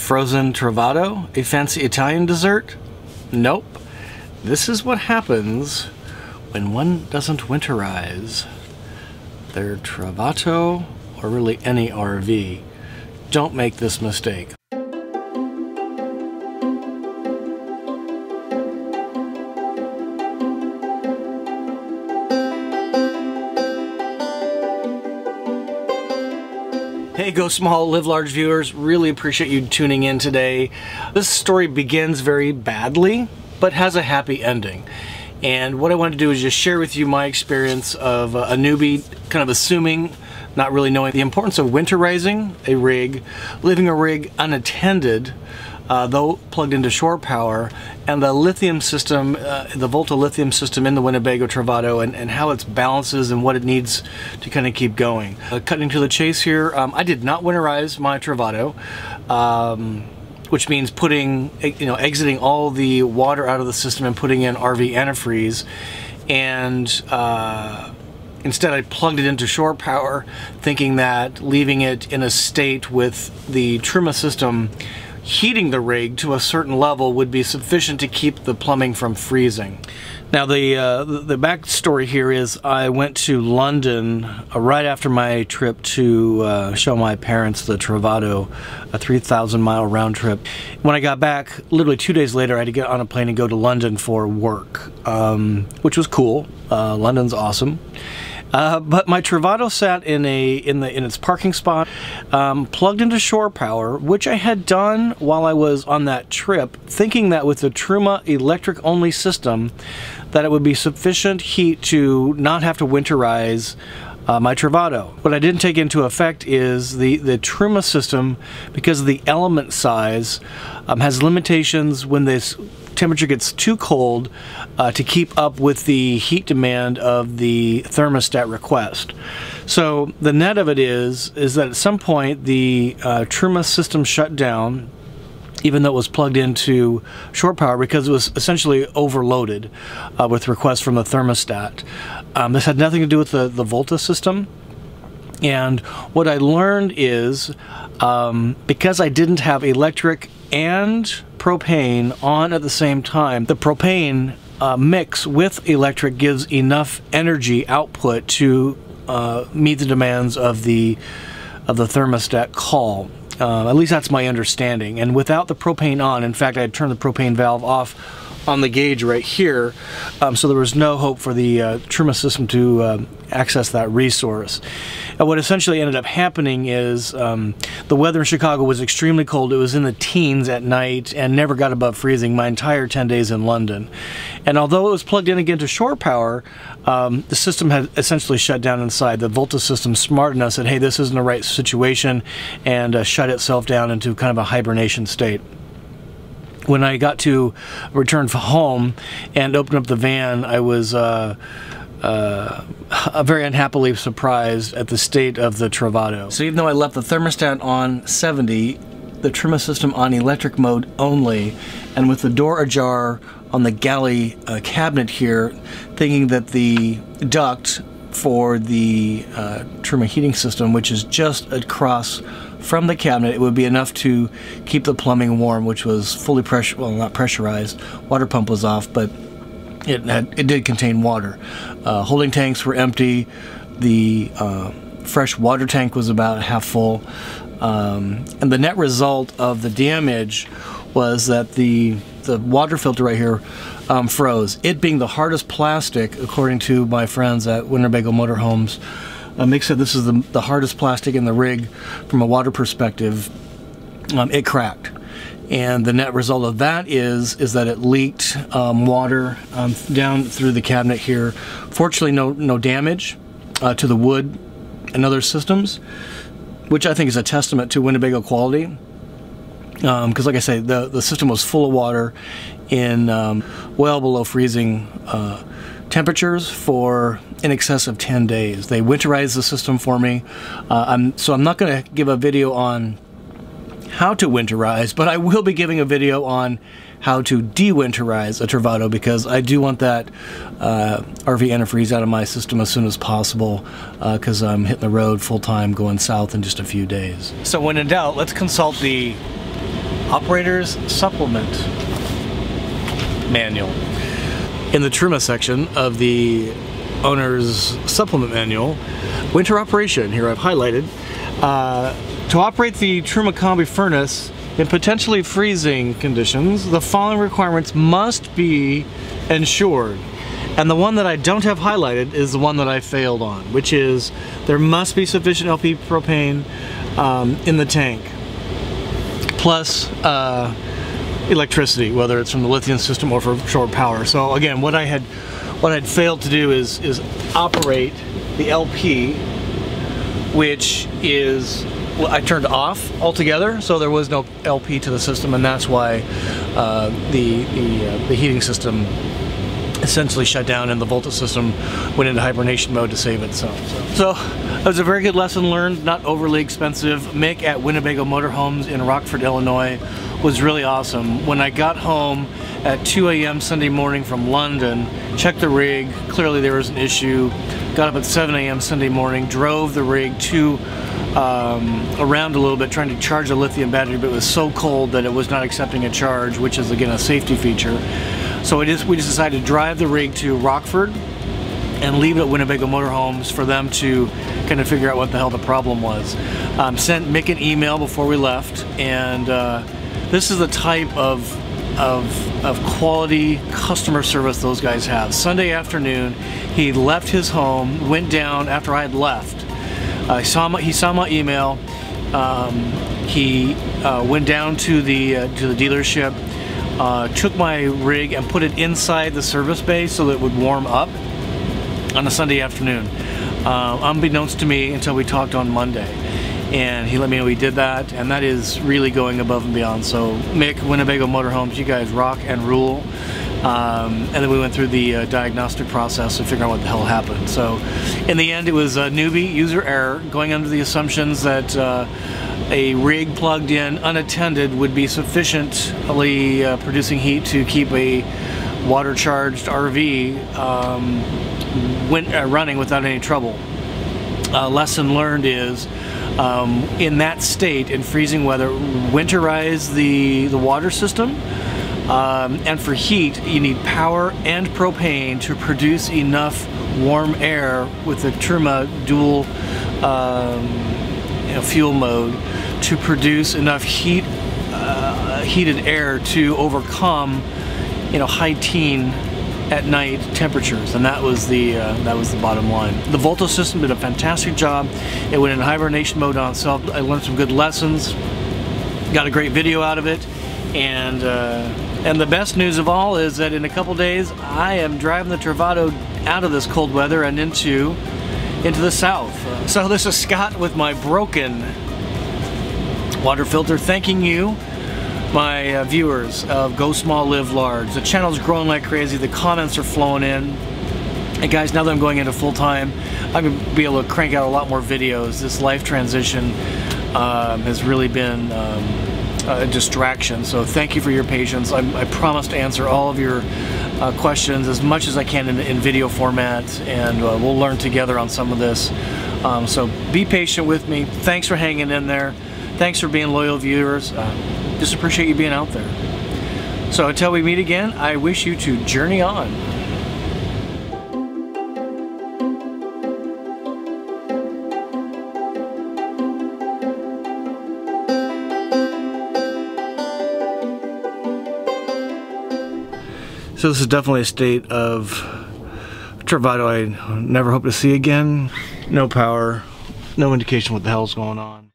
Frozen Travato, a fancy Italian dessert? Nope. This is what happens when one doesn't winterize their Travato, or really any RV. Don't make this mistake. Hey, Go Small, Live Large viewers, really appreciate you tuning in today. This story begins very badly, but has a happy ending. And what I wanted to do is just share with you my experience of a newbie kind of assuming, not really knowing the importance of winterizing a rig, leaving a rig unattended, though plugged into shore power, and the lithium system, the Volta lithium system in the Winnebago Travato, and how it balances and what it needs to kind of keep going. Cutting to the chase here, I did not winterize my Travato, which means putting, exiting all the water out of the system and putting in RV antifreeze, and instead I plugged it into shore power, thinking that leaving it in a state with the Truma system heating the rig to a certain level would be sufficient to keep the plumbing from freezing. Now the backstory here is I went to London right after my trip to show my parents the Travato, a 3,000-mile round trip. When I got back, literally 2 days later, I had to get on a plane and go to London for work, which was cool. London's awesome. But my Travato sat in its parking spot, plugged into shore power, which I had done while I was on that trip, thinking that with the Truma electric-only system, that it would be sufficient heat to not have to winterize my Travato. What I didn't take into effect is the Truma system, because of the element size, has limitations when this temperature gets too cold to keep up with the heat demand of the thermostat request. So the net of it is that at some point the Truma system shut down, even though it was plugged into shore power, because it was essentially overloaded with requests from the thermostat. This had nothing to do with the Volta system. And what I learned is, because I didn't have electric and propane on at the same time, the propane mix with electric gives enough energy output to meet the demands of the thermostat call. At least that's my understanding. And without the propane on, in fact, I had turned the propane valve off on the gauge right here, so there was no hope for the Truma system to access that resource. And what essentially ended up happening is the weather in Chicago was extremely cold. It was in the teens at night and never got above freezing my entire 10 days in London. And although it was plugged in again to shore power, the system had essentially shut down inside. The Volta system, smart enough, said, hey, this isn't the right situation, and shut itself down into kind of a hibernation state. When I got to return home and open up the van, I was very unhappily surprised at the state of the Travato. So even though I left the thermostat on 70, the Truma system on electric mode only, and with the door ajar on the galley cabinet here, thinking that the duct for the Truma heating system, which is just across from the cabinet, it would be enough to keep the plumbing warm, which was fully not pressurized. Water pump was off, but it did contain water. Holding tanks were empty. The fresh water tank was about half full. And the net result of the damage was that the water filter right here froze. It being the hardest plastic, according to my friends at Winnebago Motorhomes, Mick said this is the hardest plastic in the rig from a water perspective. It cracked. And the net result of that is that it leaked water down through the cabinet here. Fortunately, no damage to the wood and other systems, which I think is a testament to Winnebago quality. Because like I say, the system was full of water in well below freezing temperatures for in excess of 10 days. They winterized the system for me. So I'm not going to give a video on how to winterize, but I will be giving a video on how to de-winterize a Travato, because I do want that RV antifreeze out of my system as soon as possible, because I'm hitting the road full-time going south in just a few days. So when in doubt, let's consult the Operator's Supplement Manual. In the Truma section of the owner's supplement manual, winter operation, here I've highlighted, to operate the Truma Combi furnace in potentially freezing conditions, the following requirements must be ensured. And the one that I don't have highlighted is the one that I failed on, which is there must be sufficient LP propane in the tank, plus electricity, whether it's from the lithium system or for shore power. So again, what I'd failed to do is operate the LP, which is, well, I turned off altogether, so there was no LP to the system, and that's why the heating system essentially shut down and the Volta system went into hibernation mode to save itself. So it was a very good lesson learned, not overly expensive. Mick at Winnebago Motorhomes in Rockford, Illinois was really awesome. When I got home at 2 a.m. Sunday morning from London, checked the rig, clearly there was an issue, got up at 7 a.m. Sunday morning, drove the rig to around a little bit trying to charge the lithium battery, but it was so cold that it was not accepting a charge, which is again a safety feature. So we just decided to drive the rig to Rockford and leave it at Winnebago Motorhomes for them to kind of figure out what the hell the problem was. Sent Mick an email before we left, and this is the type of quality customer service those guys have. Sunday afternoon, he left his home, went down after I had left. He saw my email. He went down to the dealership, took my rig and put it inside the service bay so that it would warm up on a Sunday afternoon, unbeknownst to me until we talked on Monday. And he let me know he did that, and that is really going above and beyond. So Mick, Winnebago Motorhomes, you guys rock and rule. And then we went through the diagnostic process to figure out what the hell happened. So in the end, it was a newbie user error, going under the assumptions that a rig plugged in unattended would be sufficiently producing heat to keep a water charged RV running without any trouble. Lesson learned is in that state, in freezing weather, winterize the water system. And for heat, you need power and propane to produce enough warm air with the Truma dual fuel mode to produce enough heated air to overcome high teen at night temperatures, and that was the bottom line. The Volta system did a fantastic job. It went in hibernation mode on itself. I learned some good lessons, got a great video out of it, and the best news of all is that in a couple days I am driving the Travato out of this cold weather and into the south. So this is Scott with my broken water filter, thanking you, my viewers of Go Small Live Large. The channel's growing like crazy, the comments are flowing in, and guys, now that I'm going into full-time, I'm going to be able to crank out a lot more videos. This life transition has really been a distraction, so thank you for your patience. I promise to answer all of your questions as much as I can in video format, and we'll learn together on some of this. So be patient with me. Thanks for hanging in there. Thanks for being loyal viewers. Just appreciate you being out there. So until we meet again, I wish you to journey on. So this is definitely a state of Travato I never hope to see again. No power, no indication what the hell's going on.